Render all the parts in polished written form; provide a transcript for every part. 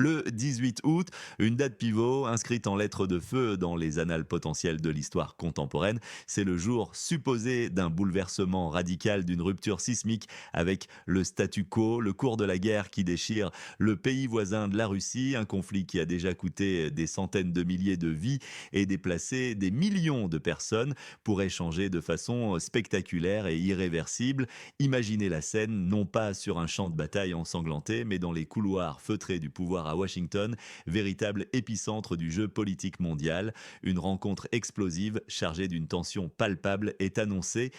le 18 août, une date pivot inscrite en lettres de feu dans les annales potentielles de l'histoire contemporaine. C'est le jour supposé d'un bouleversement radical, d'une rupture sismique avec le statu quo, le cours de la guerre qui déchire le pays voisin de la Russie, un conflit qui a déjà coûté des centaines de milliers de vies et déplacé des millions de personnes, pourrait changer de façon spectaculaire et irréversible. Imaginez la scène, non pas sur un champ de bataille ensanglanté, mais dans les couloirs feutrés du pouvoir à Washington, véritable épicentre du jeu politique mondial. Une rencontre explosive, chargée d'une tension palpable, est annoncée.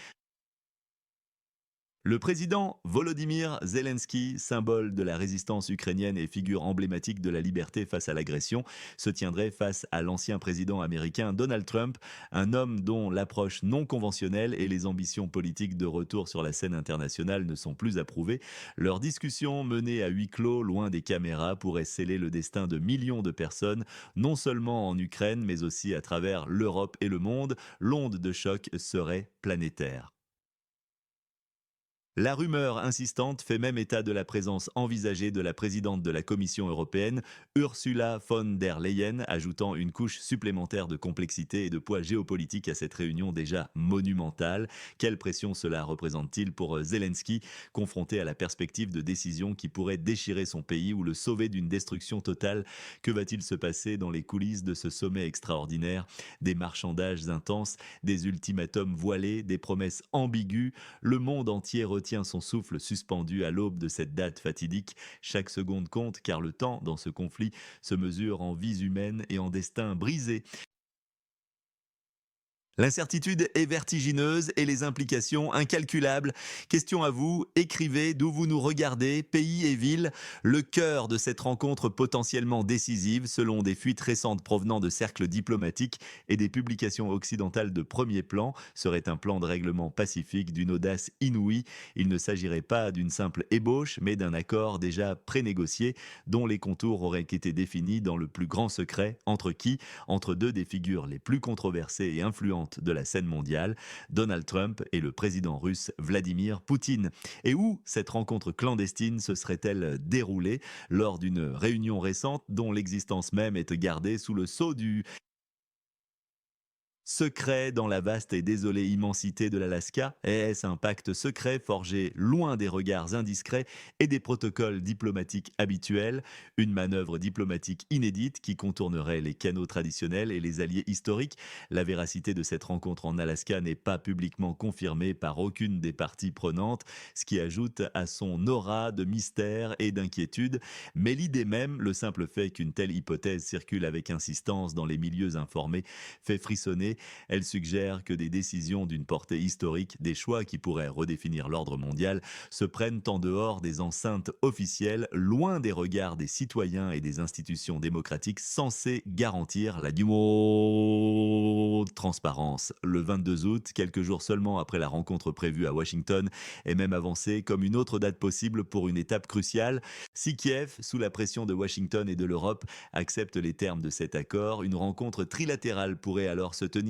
Le président Volodymyr Zelensky, symbole de la résistance ukrainienne et figure emblématique de la liberté face à l'agression, se tiendrait face à l'ancien président américain Donald Trump, un homme dont l'approche non conventionnelle et les ambitions politiques de retour sur la scène internationale ne sont plus approuvées. Leur discussion menée à huis clos, loin des caméras, pourrait sceller le destin de millions de personnes, non seulement en Ukraine, mais aussi à travers l'Europe et le monde. L'onde de choc serait planétaire. La rumeur insistante fait même état de la présence envisagée de la présidente de la Commission européenne, Ursula von der Leyen, ajoutant une couche supplémentaire de complexité et de poids géopolitique à cette réunion déjà monumentale. Quelle pression cela représente-t-il pour Zelensky, confronté à la perspective de décisions qui pourraient déchirer son pays ou le sauver d'une destruction totale? Que va-t-il se passer dans les coulisses de ce sommet extraordinaire? Des marchandages intenses, des ultimatums voilés, des promesses ambiguës. Le monde entier retient son souffle suspendu à l'aube de cette date fatidique. Chaque seconde compte car le temps dans ce conflit se mesure en vies humaines et en destins brisés. L'incertitude est vertigineuse et les implications incalculables. Question à vous, écrivez d'où vous nous regardez, pays et ville, le cœur de cette rencontre potentiellement décisive selon des fuites récentes provenant de cercles diplomatiques et des publications occidentales de premier plan serait un plan de règlement pacifique d'une audace inouïe. Il ne s'agirait pas d'une simple ébauche mais d'un accord déjà prénégocié dont les contours auraient été définis dans le plus grand secret entre qui? Entre deux des figures les plus controversées et influentes de la scène mondiale, Donald Trump et le président russe Vladimir Poutine. Et où cette rencontre clandestine se serait-elle déroulée? Lors d'une réunion récente dont l'existence même est gardée sous le sceau du secret dans la vaste et désolée immensité de l'Alaska? Est-ce un pacte secret forgé loin des regards indiscrets et des protocoles diplomatiques habituels? Une manœuvre diplomatique inédite qui contournerait les canaux traditionnels et les alliés historiques? La véracité de cette rencontre en Alaska n'est pas publiquement confirmée par aucune des parties prenantes, ce qui ajoute à son aura de mystère et d'inquiétude. Mais l'idée même, le simple fait qu'une telle hypothèse circule avec insistance dans les milieux informés, fait frissonner. Elle suggère que des décisions d'une portée historique, des choix qui pourraient redéfinir l'ordre mondial, se prennent en dehors des enceintes officielles, loin des regards des citoyens et des institutions démocratiques censées garantir la du mot transparence. Le 22 août, quelques jours seulement après la rencontre prévue à Washington, est même avancée comme une autre date possible pour une étape cruciale. Si Kiev, sous la pression de Washington et de l'Europe, accepte les termes de cet accord, une rencontre trilatérale pourrait alors se tenir.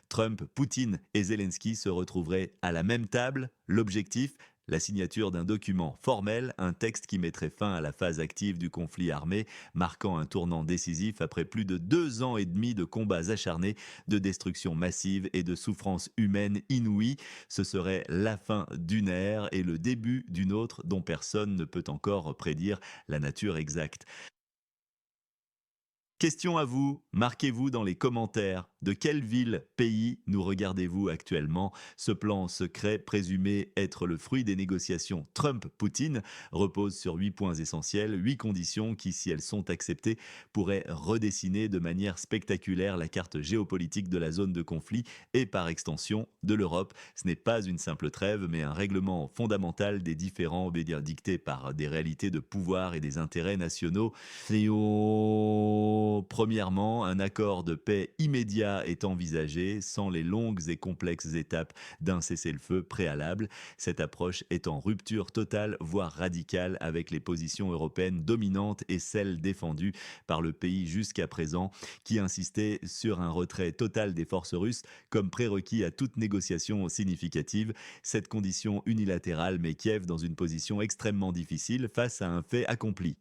Trump, Poutine et Zelensky se retrouveraient à la même table. L'objectif? La signature d'un document formel, un texte qui mettrait fin à la phase active du conflit armé, marquant un tournant décisif après plus de 2 ans et demi de combats acharnés, de destruction massive et de souffrances humaines inouïes. Ce serait la fin d'une ère et le début d'une autre dont personne ne peut encore prédire la nature exacte. Question à vous, marquez-vous dans les commentaires. De quelle ville, pays nous regardez-vous actuellement? Ce plan secret, présumé être le fruit des négociations Trump-Poutine, repose sur 8 points essentiels, 8 conditions qui, si elles sont acceptées, pourraient redessiner de manière spectaculaire la carte géopolitique de la zone de conflit et par extension de l'Europe. Ce n'est pas une simple trêve, mais un règlement fondamental des différends dictés par des réalités de pouvoir et des intérêts nationaux. Premièrement, un accord de paix immédiat est envisagé sans les longues et complexes étapes d'un cessez-le-feu préalable. Cette approche est en rupture totale, voire radicale, avec les positions européennes dominantes et celles défendues par le pays jusqu'à présent, qui insistait sur un retrait total des forces russes comme prérequis à toute négociation significative. Cette condition unilatérale met Kiev dans une position extrêmement difficile face à un fait accompli.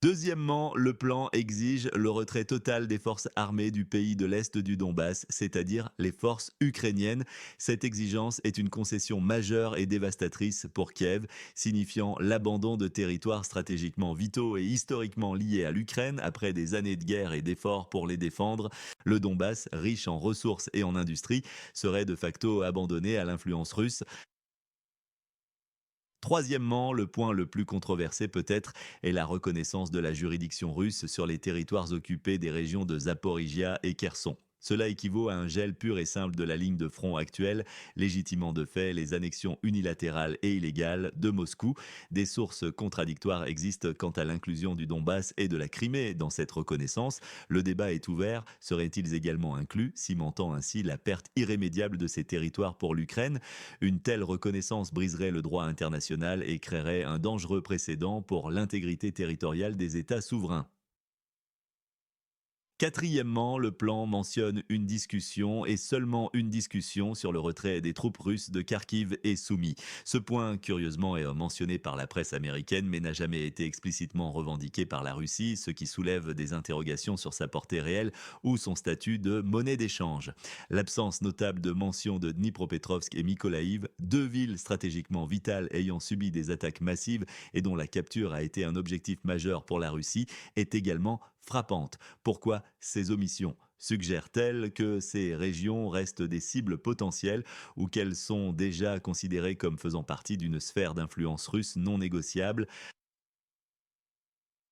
Deuxièmement, le plan exige le retrait total des forces armées du pays de l'Est du Donbass, c'est-à-dire les forces ukrainiennes. Cette exigence est une concession majeure et dévastatrice pour Kiev, signifiant l'abandon de territoires stratégiquement vitaux et historiquement liés à l'Ukraine après des années de guerre et d'efforts pour les défendre. Le Donbass, riche en ressources et en industrie, serait de facto abandonné à l'influence russe. Troisièmement, le point le plus controversé peut-être est la reconnaissance de la juridiction russe sur les territoires occupés des régions de Zaporizhia et Kherson. Cela équivaut à un gel pur et simple de la ligne de front actuelle, légitimant de fait les annexions unilatérales et illégales de Moscou. Des sources contradictoires existent quant à l'inclusion du Donbass et de la Crimée dans cette reconnaissance. Le débat est ouvert. Seraient-ils également inclus, cimentant ainsi la perte irrémédiable de ces territoires pour l'Ukraine? Une telle reconnaissance briserait le droit international et créerait un dangereux précédent pour l'intégrité territoriale des États souverains. Quatrièmement, le plan mentionne une discussion et seulement une discussion sur le retrait des troupes russes de Kharkiv et Soumy. Ce point, curieusement, est mentionné par la presse américaine mais n'a jamais été explicitement revendiqué par la Russie, ce qui soulève des interrogations sur sa portée réelle ou son statut de monnaie d'échange. L'absence notable de mention de Dnipropetrovsk et Mykolaïv, deux villes stratégiquement vitales ayant subi des attaques massives et dont la capture a été un objectif majeur pour la Russie, est également frappante. Pourquoi ces omissions suggèrent-elles que ces régions restent des cibles potentielles ou qu'elles sont déjà considérées comme faisant partie d'une sphère d'influence russe non négociable?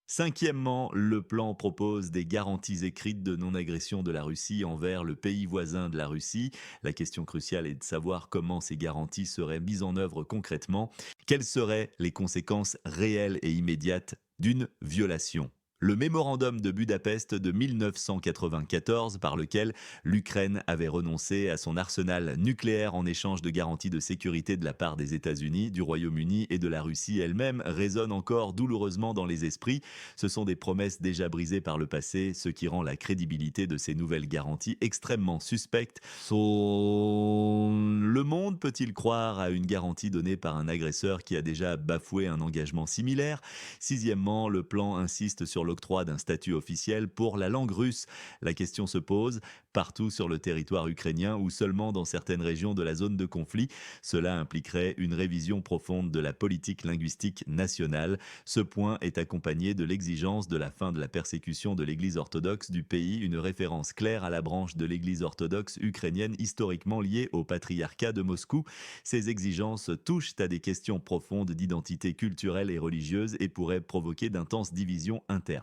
Cinquièmement, le plan propose des garanties écrites de non-agression de la Russie envers le pays voisin de la Russie. La question cruciale est de savoir comment ces garanties seraient mises en œuvre concrètement. Quelles seraient les conséquences réelles et immédiates d'une violation? Le mémorandum de Budapest de 1994, par lequel l'Ukraine avait renoncé à son arsenal nucléaire en échange de garanties de sécurité de la part des États-Unis, du Royaume-Uni et de la Russie elle-même, résonne encore douloureusement dans les esprits. Ce sont des promesses déjà brisées par le passé, ce qui rend la crédibilité de ces nouvelles garanties extrêmement suspecte. Le monde peut-il croire à une garantie donnée par un agresseur qui a déjà bafoué un engagement similaire? Sixièmement, le plan insiste sur l'octroi d'un statut officiel pour la langue russe. La question se pose partout sur le territoire ukrainien ou seulement dans certaines régions de la zone de conflit. Cela impliquerait une révision profonde de la politique linguistique nationale. Ce point est accompagné de l'exigence de la fin de la persécution de l'Église orthodoxe du pays, une référence claire à la branche de l'Église orthodoxe ukrainienne historiquement liée au patriarcat de Moscou. Ces exigences touchent à des questions profondes d'identité culturelle et religieuse et pourraient provoquer d'intenses divisions internes.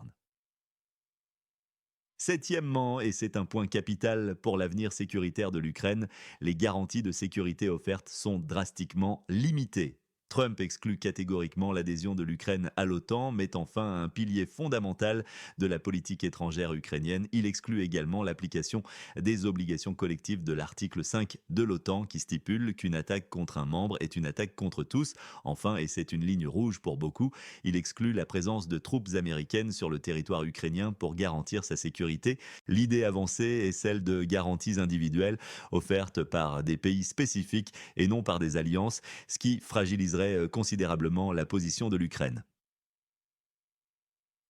Septièmement, et c'est un point capital pour l'avenir sécuritaire de l'Ukraine, les garanties de sécurité offertes sont drastiquement limitées. Trump exclut catégoriquement l'adhésion de l'Ukraine à l'OTAN, mettant fin à un pilier fondamental de la politique étrangère ukrainienne. Il exclut également l'application des obligations collectives de l'article 5 de l'OTAN qui stipule qu'une attaque contre un membre est une attaque contre tous. Enfin, et c'est une ligne rouge pour beaucoup, il exclut la présence de troupes américaines sur le territoire ukrainien pour garantir sa sécurité. L'idée avancée est celle de garanties individuelles offertes par des pays spécifiques et non par des alliances, ce qui fragiliserait considérablement la position de l'Ukraine.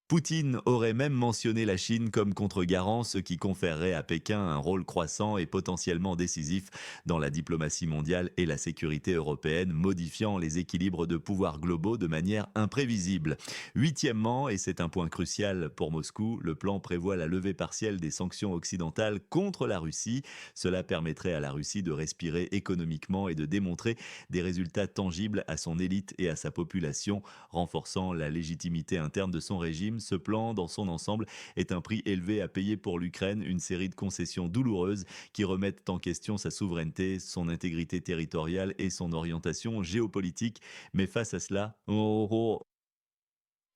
Poutine aurait même mentionné la Chine comme contre-garant, ce qui conférerait à Pékin un rôle croissant et potentiellement décisif dans la diplomatie mondiale et la sécurité européenne, modifiant les équilibres de pouvoir globaux de manière imprévisible. Huitièmement, et c'est un point crucial pour Moscou, le plan prévoit la levée partielle des sanctions occidentales contre la Russie. Cela permettrait à la Russie de respirer économiquement et de démontrer des résultats tangibles à son élite et à sa population, renforçant la légitimité interne de son régime. Ce plan, dans son ensemble, est un prix élevé à payer pour l'Ukraine, une série de concessions douloureuses qui remettent en question sa souveraineté, son intégrité territoriale et son orientation géopolitique. Mais face à cela,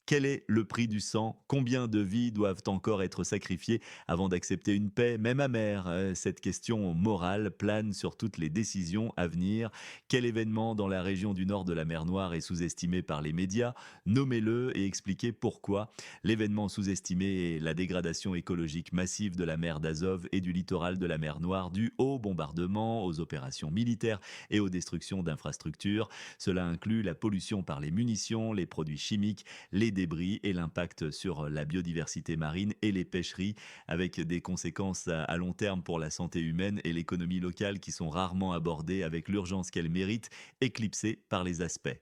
quel est le prix du sang? Combien de vies doivent encore être sacrifiées avant d'accepter une paix, même amère? Cette question morale plane sur toutes les décisions à venir. Quel événement dans la région du nord de la mer Noire est sous-estimé par les médias? Nommez-le et expliquez pourquoi. L'événement sous-estimé est la dégradation écologique massive de la mer d'Azov et du littoral de la mer Noire due aux bombardements, aux opérations militaires et aux destructions d'infrastructures. Cela inclut la pollution par les munitions, les produits chimiques, les débris et l'impact sur la biodiversité marine et les pêcheries, avec des conséquences à long terme pour la santé humaine et l'économie locale qui sont rarement abordées avec l'urgence qu'elles méritent, éclipsées par les aspects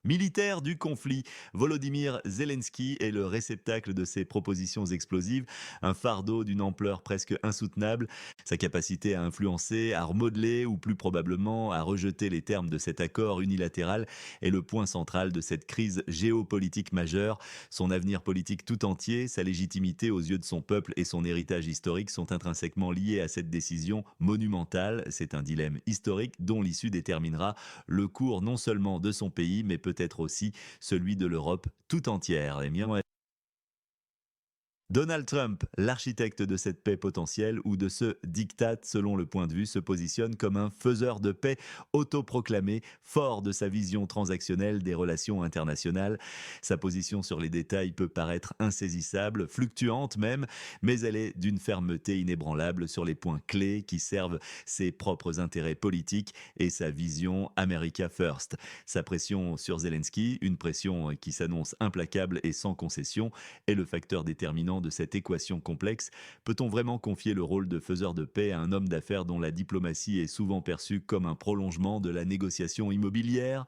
militaire du conflit. Volodymyr Zelensky est le réceptacle de ces propositions explosives, un fardeau d'une ampleur presque insoutenable. Sa capacité à influencer, à remodeler ou plus probablement à rejeter les termes de cet accord unilatéral est le point central de cette crise géopolitique majeure. Son avenir politique tout entier, sa légitimité aux yeux de son peuple et son héritage historique sont intrinsèquement liés à cette décision monumentale. C'est un dilemme historique dont l'issue déterminera le cours non seulement de son pays, mais peut-être aussi celui de l'Europe tout entière. Eh bien, ouais. Donald Trump, l'architecte de cette paix potentielle ou de ce diktat selon le point de vue, se positionne comme un faiseur de paix autoproclamé, fort de sa vision transactionnelle des relations internationales. Sa position sur les détails peut paraître insaisissable, fluctuante même, mais elle est d'une fermeté inébranlable sur les points clés qui servent ses propres intérêts politiques et sa vision America First. Sa pression sur Zelensky, une pression qui s'annonce implacable et sans concession, est le facteur déterminant de cette équation complexe. Peut-on vraiment confier le rôle de faiseur de paix à un homme d'affaires dont la diplomatie est souvent perçue comme un prolongement de la négociation immobilière?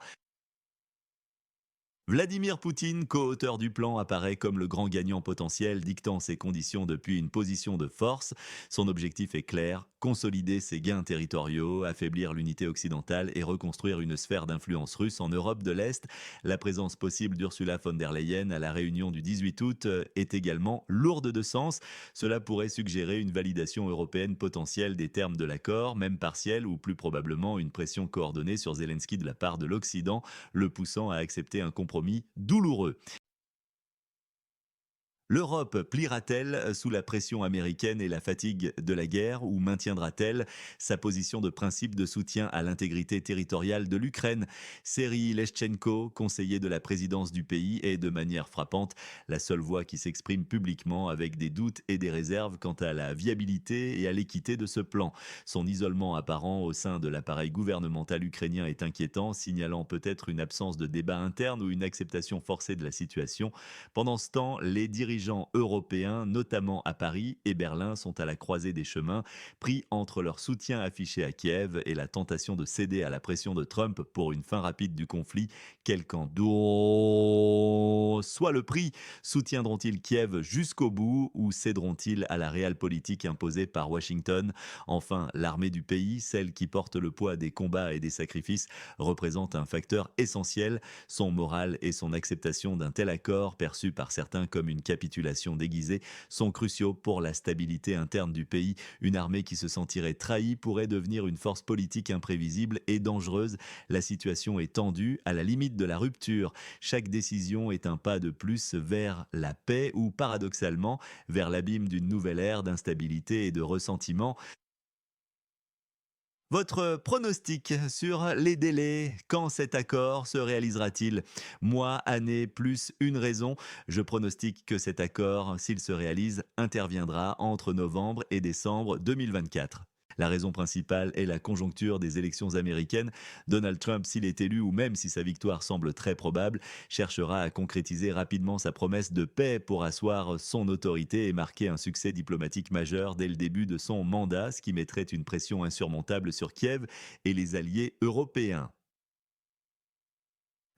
Vladimir Poutine, co-auteur du plan, apparaît comme le grand gagnant potentiel, dictant ses conditions depuis une position de force. Son objectif est clair: consolider ses gains territoriaux, affaiblir l'unité occidentale et reconstruire une sphère d'influence russe en Europe de l'Est. La présence possible d'Ursula von der Leyen à la réunion du 18 août est également lourde de sens. Cela pourrait suggérer une validation européenne potentielle des termes de l'accord, même partielle, ou plus probablement une pression coordonnée sur Zelensky de la part de l'Occident, le poussant à accepter un compromis douloureux. L'Europe pliera-t-elle sous la pression américaine et la fatigue de la guerre, ou maintiendra-t-elle sa position de principe de soutien à l'intégrité territoriale de l'Ukraine? Serhiy Leshchenko, conseiller de la présidence du pays, est de manière frappante la seule voix qui s'exprime publiquement avec des doutes et des réserves quant à la viabilité et à l'équité de ce plan. Son isolement apparent au sein de l'appareil gouvernemental ukrainien est inquiétant, signalant peut-être une absence de débat interne ou une acceptation forcée de la situation. Pendant ce temps, les dirigeants européens, notamment à Paris et Berlin, sont à la croisée des chemins, pris entre leur soutien affiché à Kiev et la tentation de céder à la pression de Trump pour une fin rapide du conflit. Quel qu'en soit le prix, soutiendront-ils Kiev jusqu'au bout ou céderont-ils à la réelle politique imposée par Washington? Enfin, l'armée du pays, celle qui porte le poids des combats et des sacrifices, représente un facteur essentiel. Son moral et son acceptation d'un tel accord, perçu par certains comme une capitulation déguisée, sont cruciaux pour la stabilité interne du pays. Une armée qui se sentirait trahie pourrait devenir une force politique imprévisible et dangereuse. La situation est tendue, à la limite de la rupture. Chaque décision est un pas de plus vers la paix ou, paradoxalement, vers l'abîme d'une nouvelle ère d'instabilité et de ressentiment. Votre pronostic sur les délais, quand cet accord se réalisera-t-il? Mois, année, plus une raison. Je pronostique que cet accord, s'il se réalise, interviendra entre novembre et décembre 2024. La raison principale est la conjoncture des élections américaines. Donald Trump, s'il est élu ou même si sa victoire semble très probable, cherchera à concrétiser rapidement sa promesse de paix pour asseoir son autorité et marquer un succès diplomatique majeur dès le début de son mandat, ce qui mettrait une pression insurmontable sur Kiev et les alliés européens.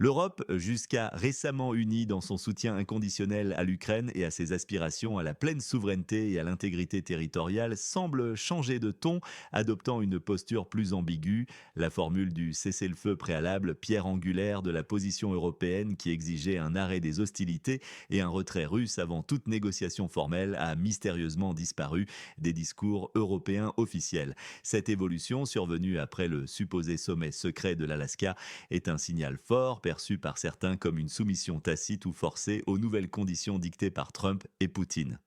L'Europe, jusqu'à récemment unie dans son soutien inconditionnel à l'Ukraine et à ses aspirations à la pleine souveraineté et à l'intégrité territoriale, semble changer de ton, adoptant une posture plus ambiguë. La formule du cessez-le-feu préalable, pierre angulaire de la position européenne qui exigeait un arrêt des hostilités et un retrait russe avant toute négociation formelle, a mystérieusement disparu des discours européens officiels. Cette évolution, survenue après le supposé sommet secret de l'Alaska, est un signal fort, perçu par certains comme une soumission tacite ou forcée aux nouvelles conditions dictées par Trump et Poutine.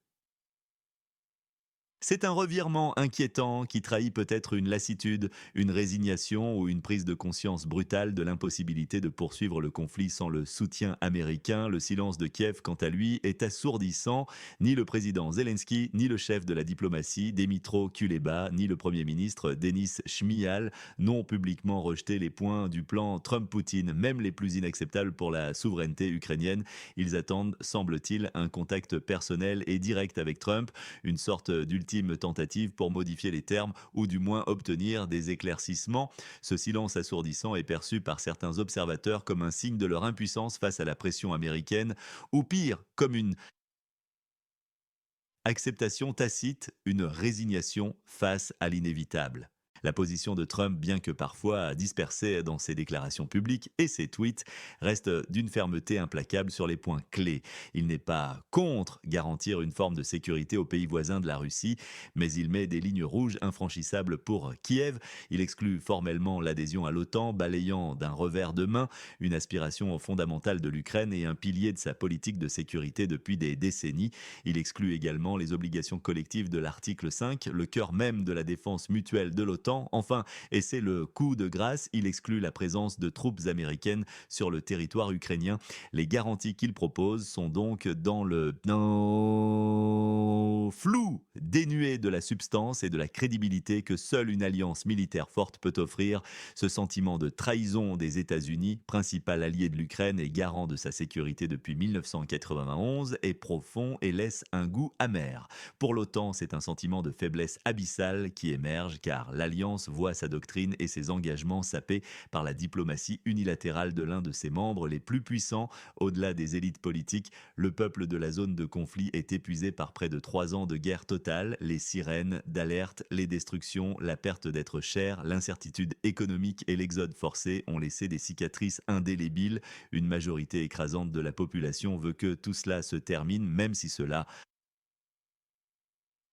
C'est un revirement inquiétant qui trahit peut-être une lassitude, une résignation ou une prise de conscience brutale de l'impossibilité de poursuivre le conflit sans le soutien américain. Le silence de Kiev, quant à lui, est assourdissant. Ni le président Zelensky, ni le chef de la diplomatie, Dmytro Kuleba, ni le premier ministre Denis Shmyhal n'ont publiquement rejeté les points du plan Trump-Poutine, même les plus inacceptables pour la souveraineté ukrainienne. Ils attendent, semble-t-il, un contact personnel et direct avec Trump, une sorte d'ultime tentative pour modifier les termes ou du moins obtenir des éclaircissements. Ce silence assourdissant est perçu par certains observateurs comme un signe de leur impuissance face à la pression américaine, ou pire, comme une acceptation tacite, une résignation face à l'inévitable. La position de Trump, bien que parfois dispersée dans ses déclarations publiques et ses tweets, reste d'une fermeté implacable sur les points clés. Il n'est pas contre garantir une forme de sécurité aux pays voisins de la Russie, mais il met des lignes rouges infranchissables pour Kiev. Il exclut formellement l'adhésion à l'OTAN, balayant d'un revers de main une aspiration fondamentale de l'Ukraine et un pilier de sa politique de sécurité depuis des décennies. Il exclut également les obligations collectives de l'article 5, le cœur même de la défense mutuelle de l'OTAN. Enfin, et c'est le coup de grâce, il exclut la présence de troupes américaines sur le territoire ukrainien. Les garanties qu'il propose sont donc dans le flou, dénuées de la substance et de la crédibilité que seule une alliance militaire forte peut offrir. Ce sentiment de trahison des États-Unis, principal allié de l'Ukraine et garant de sa sécurité depuis 1991, est profond et laisse un goût amer. Pour l'OTAN, c'est un sentiment de faiblesse abyssale qui émerge car l'Alliance voit sa doctrine et ses engagements sapés par la diplomatie unilatérale de l'un de ses membres les plus puissants. Au-delà des élites politiques, le peuple de la zone de conflit est épuisé par près de 3 ans de guerre totale, les sirènes d'alerte, les destructions, la perte d'êtres chers, l'incertitude économique et l'exode forcé ont laissé des cicatrices indélébiles. Une majorité écrasante de la population veut que tout cela se termine, même si cela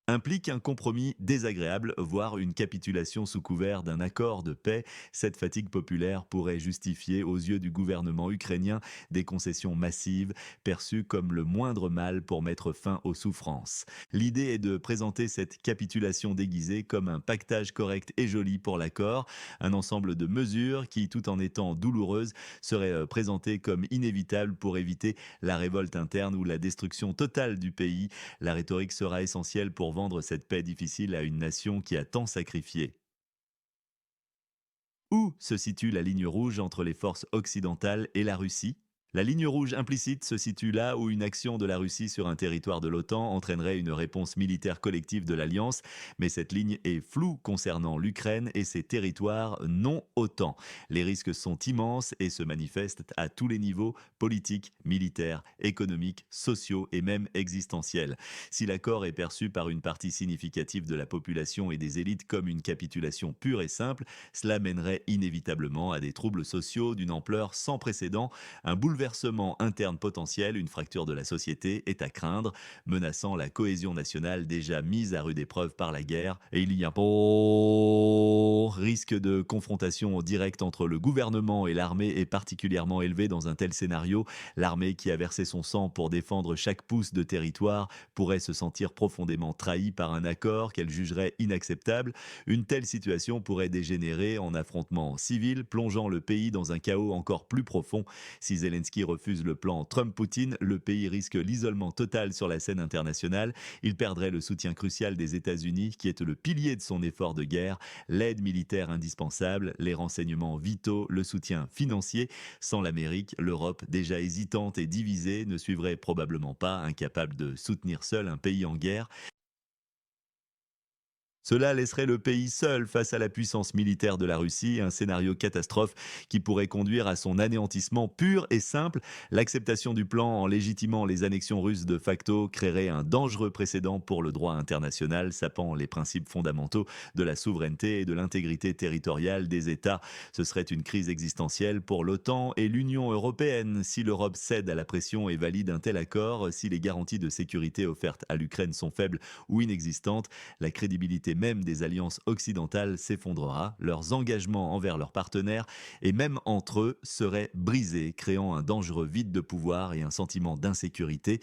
implique un compromis désagréable, voire une capitulation sous couvert d'un accord de paix. Cette fatigue populaire pourrait justifier aux yeux du gouvernement ukrainien des concessions massives, perçues comme le moindre mal pour mettre fin aux souffrances. L'idée est de présenter cette capitulation déguisée comme un pactage correct et joli pour l'accord, un ensemble de mesures qui, tout en étant douloureuses, seraient présentées comme inévitables pour éviter la révolte interne ou la destruction totale du pays. La rhétorique sera essentielle pour vendre cette paix difficile à une nation qui a tant sacrifié. Où se situe la ligne rouge entre les forces occidentales et la Russie? La ligne rouge implicite se situe là où une action de la Russie sur un territoire de l'OTAN entraînerait une réponse militaire collective de l'Alliance, mais cette ligne est floue concernant l'Ukraine et ses territoires non OTAN. Les risques sont immenses et se manifestent à tous les niveaux, politiques, militaires, économiques, sociaux et même existentiels. Si l'accord est perçu par une partie significative de la population et des élites comme une capitulation pure et simple, cela mènerait inévitablement à des troubles sociaux d'une ampleur sans précédent. Un bouleversement interne potentiel, une fracture de la société est à craindre, menaçant la cohésion nationale déjà mise à rude épreuve par la guerre. Et il y a un risque de confrontation directe entre le gouvernement et l'armée est particulièrement élevé dans un tel scénario. L'armée qui a versé son sang pour défendre chaque pouce de territoire pourrait se sentir profondément trahie par un accord qu'elle jugerait inacceptable. Une telle situation pourrait dégénérer en affrontement civil, plongeant le pays dans un chaos encore plus profond. Si Zelensky refuse le plan Trump-Poutine, le pays risque l'isolement total sur la scène internationale. Il perdrait le soutien crucial des États-Unis, qui est le pilier de son effort de guerre, l'aide militaire indispensable, les renseignements vitaux, le soutien financier. Sans l'Amérique, l'Europe, déjà hésitante et divisée, ne suivrait probablement pas, incapable de soutenir seule un pays en guerre. Cela laisserait le pays seul face à la puissance militaire de la Russie, un scénario catastrophe qui pourrait conduire à son anéantissement pur et simple. L'acceptation du plan en légitimant les annexions russes de facto créerait un dangereux précédent pour le droit international, sapant les principes fondamentaux de la souveraineté et de l'intégrité territoriale des États. Ce serait une crise existentielle pour l'OTAN et l'Union européenne. Si l'Europe cède à la pression et valide un tel accord, si les garanties de sécurité offertes à l'Ukraine sont faibles ou inexistantes, la crédibilité crédibilité même des alliances occidentales s'effondrera, leurs engagements envers leurs partenaires et même entre eux seraient brisés, créant un dangereux vide de pouvoir et un sentiment d'insécurité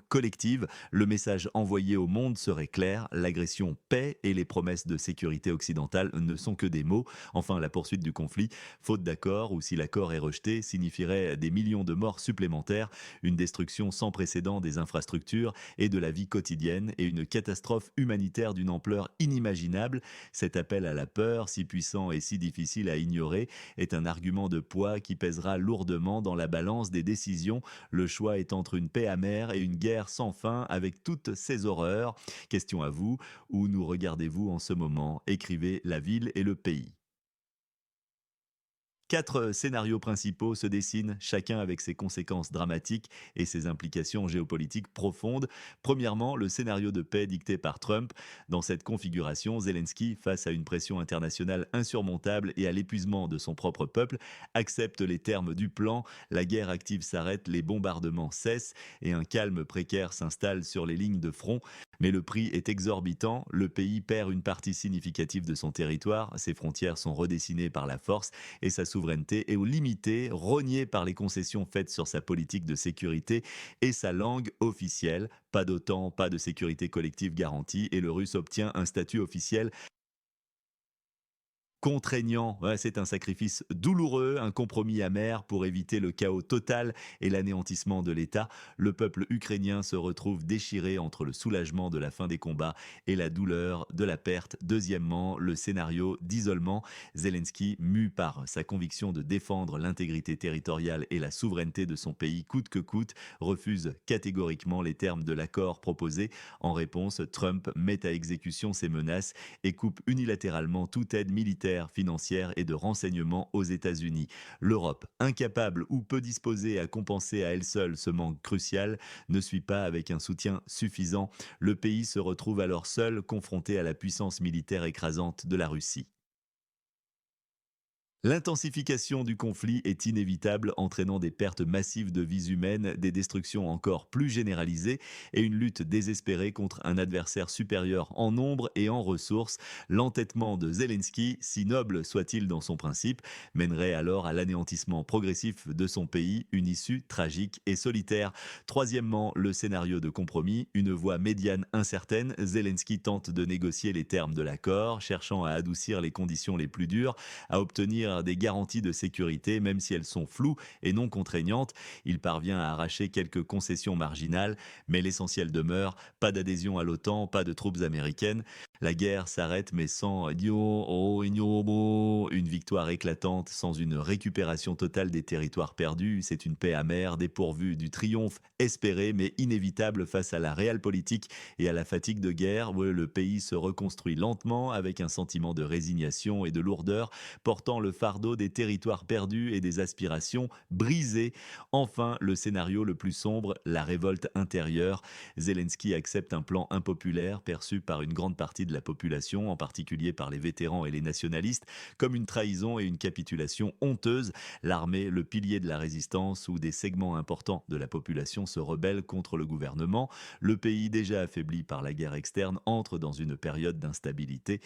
collective. Le message envoyé au monde serait clair, l'agression paie et les promesses de sécurité occidentale ne sont que des mots. Enfin, la poursuite du conflit, faute d'accord ou si l'accord est rejeté, signifierait des millions de morts supplémentaires, une destruction sans précédent des infrastructures et de la vie quotidienne et une catastrophe humanitaire d'une ampleur inimaginable. Cet appel à la peur, si puissant et si difficile à ignorer, est un argument de poids qui pèsera lourdement dans la balance des décisions. Le choix est entre une paix amère et une guerre sans fin avec toutes ses horreurs. Question à vous, où nous regardez-vous en ce moment? Écrivez la ville et le pays. Quatre scénarios principaux se dessinent, chacun avec ses conséquences dramatiques et ses implications géopolitiques profondes. Premièrement, le scénario de paix dicté par Trump. Dans cette configuration, Zelensky, face à une pression internationale insurmontable et à l'épuisement de son propre peuple, accepte les termes du plan, la guerre active s'arrête, les bombardements cessent et un calme précaire s'installe sur les lignes de front. Mais le prix est exorbitant, le pays perd une partie significative de son territoire, ses frontières sont redessinées par la force et sa souveraineté est limitée, rognée par les concessions faites sur sa politique de sécurité et sa langue officielle. Pas d'OTAN, pas de sécurité collective garantie et le russe obtient un statut officiel contraignant. Ouais, c'est un sacrifice douloureux, un compromis amer pour éviter le chaos total et l'anéantissement de l'État. Le peuple ukrainien se retrouve déchiré entre le soulagement de la fin des combats et la douleur de la perte. Deuxièmement, le scénario d'isolement. Zelensky, mu par sa conviction de défendre l'intégrité territoriale et la souveraineté de son pays coûte que coûte, refuse catégoriquement les termes de l'accord proposé. En réponse, Trump met à exécution ses menaces et coupe unilatéralement toute aide militaire, financière et de renseignement aux États-Unis. L'Europe, incapable ou peu disposée à compenser à elle seule ce manque crucial, ne suit pas avec un soutien suffisant. Le pays se retrouve alors seul, confronté à la puissance militaire écrasante de la Russie. L'intensification du conflit est inévitable, entraînant des pertes massives de vies humaines, des destructions encore plus généralisées et une lutte désespérée contre un adversaire supérieur en nombre et en ressources. L'entêtement de Zelensky, si noble soit-il dans son principe, mènerait alors à l'anéantissement progressif de son pays, une issue tragique et solitaire. Troisièmement, le scénario de compromis, une voie médiane incertaine. Zelensky tente de négocier les termes de l'accord, cherchant à adoucir les conditions les plus dures, à obtenir des garanties de sécurité, même si elles sont floues et non contraignantes. Il parvient à arracher quelques concessions marginales, mais l'essentiel demeure, pas d'adhésion à l'OTAN, pas de troupes américaines. La guerre s'arrête, mais sans une victoire éclatante, sans une récupération totale des territoires perdus. C'est une paix amère, dépourvue du triomphe espéré, mais inévitable face à la réelle politique et à la fatigue de guerre, où le pays se reconstruit lentement avec un sentiment de résignation et de lourdeur, portant le fardeau des territoires perdus et des aspirations brisées. Enfin, le scénario le plus sombre, la révolte intérieure. Zelensky accepte un plan impopulaire perçu par une grande partie de la population, en particulier par les vétérans et les nationalistes, comme une trahison et une capitulation honteuse. L'armée, le pilier de la résistance, où des segments importants de la population se rebellent contre le gouvernement. Le pays, déjà affaibli par la guerre externe, entre dans une période d'instabilité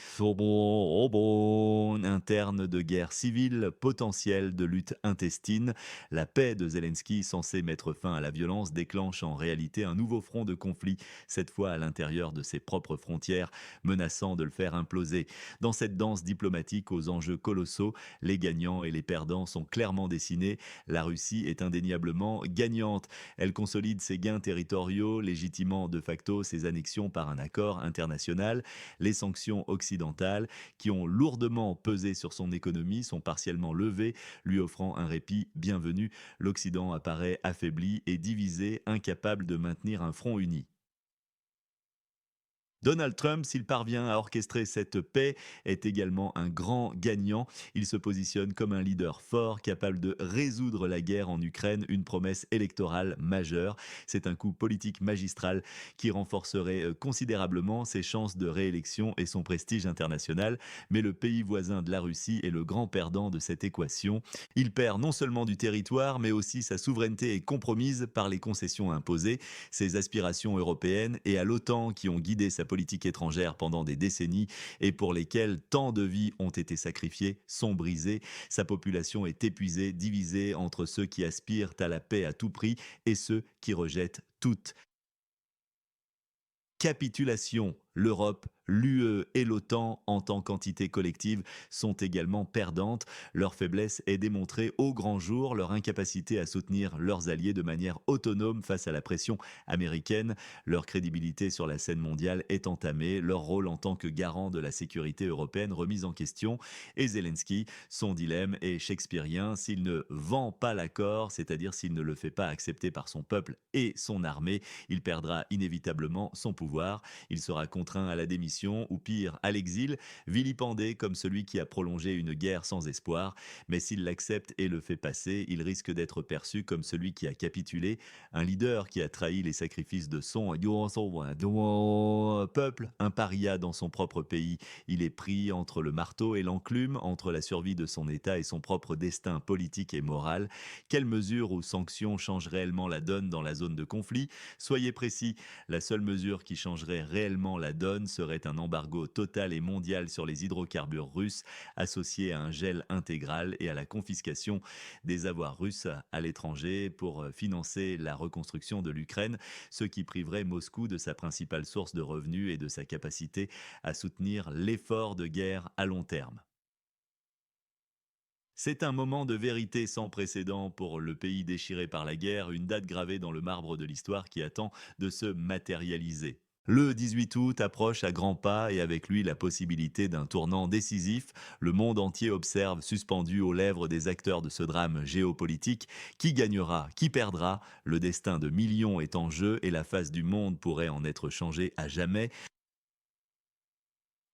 interne, de guerre civile, potentielle de lutte intestine. La paix de Zelensky, censée mettre fin à la violence, déclenche en réalité un nouveau front de conflit, cette fois à l'intérieur de ses propres frontières, menaçant de le faire imploser. Dans cette danse diplomatique aux enjeux colossaux, les gagnants et les perdants sont clairement dessinés. La Russie est indéniablement gagnante. Elle consolide ses gains territoriaux, légitimant de facto ses annexions par un accord international. Les sanctions occidentales, qui ont lourdement pesé sur son économie, sont partiellement levées, lui offrant un répit bienvenu. L'Occident apparaît affaibli et divisé, incapable de maintenir un front uni. Donald Trump, s'il parvient à orchestrer cette paix, est également un grand gagnant. Il se positionne comme un leader fort, capable de résoudre la guerre en Ukraine, une promesse électorale majeure. C'est un coup politique magistral qui renforcerait considérablement ses chances de réélection et son prestige international. Mais le pays voisin de la Russie est le grand perdant de cette équation. Il perd non seulement du territoire, mais aussi sa souveraineté est compromise par les concessions imposées. Ses aspirations européennes et à l'OTAN qui ont guidé sa politique politique étrangère pendant des décennies et pour lesquelles tant de vies ont été sacrifiées, sont brisées. Sa population est épuisée, divisée entre ceux qui aspirent à la paix à tout prix et ceux qui rejettent toute capitulation. L'Europe, l'UE et l'OTAN, en tant qu'entité collective, sont également perdantes. Leur faiblesse est démontrée au grand jour, leur incapacité à soutenir leurs alliés de manière autonome face à la pression américaine. Leur crédibilité sur la scène mondiale est entamée, leur rôle en tant que garant de la sécurité européenne remis en question. Et Zelensky, son dilemme est shakespearien. S'il ne vend pas l'accord, c'est-à-dire s'il ne le fait pas accepter par son peuple et son armée, il perdra inévitablement son pouvoir. Il sera contraint à la démission ou pire, à l'exil, vilipendé comme celui qui a prolongé une guerre sans espoir. Mais s'il l'accepte et le fait passer, il risque d'être perçu comme celui qui a capitulé, un leader qui a trahi les sacrifices de son peuple, un paria dans son propre pays. Il est pris entre le marteau et l'enclume, entre la survie de son État et son propre destin politique et moral. Quelles mesures ou sanctions changent réellement la donne dans la zone de conflit? Soyez précis, la seule mesure qui changerait réellement la donne serait un embargo total et mondial sur les hydrocarbures russes, associé à un gel intégral et à la confiscation des avoirs russes à l'étranger pour financer la reconstruction de l'Ukraine, ce qui priverait Moscou de sa principale source de revenus et de sa capacité à soutenir l'effort de guerre à long terme. C'est un moment de vérité sans précédent pour le pays déchiré par la guerre, une date gravée dans le marbre de l'histoire qui attend de se matérialiser. Le 18 août approche à grands pas et avec lui la possibilité d'un tournant décisif. Le monde entier observe, suspendu aux lèvres des acteurs de ce drame géopolitique, qui gagnera, qui perdra. Le destin de millions est en jeu et la face du monde pourrait en être changée à jamais.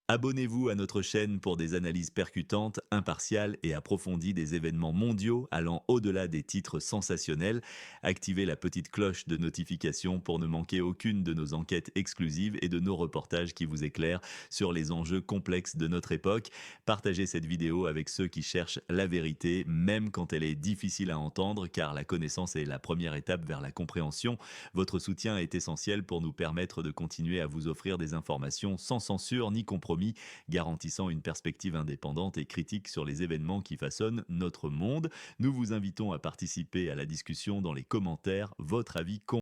Abonnez-vous à notre chaîne pour des analyses percutantes, impartiales et approfondies des événements mondiaux allant au-delà des titres sensationnels. Activez la petite cloche de notification pour ne manquer aucune de nos enquêtes exclusives et de nos reportages qui vous éclairent sur les enjeux complexes de notre époque. Partagez cette vidéo avec ceux qui cherchent la vérité, même quand elle est difficile à entendre, car la connaissance est la première étape vers la compréhension. Votre soutien est essentiel pour nous permettre de continuer à vous offrir des informations sans censure ni compromis, garantissant une perspective indépendante et critique sur les événements qui façonnent notre monde. Nous vous invitons à participer à la discussion dans les commentaires. Votre avis compte.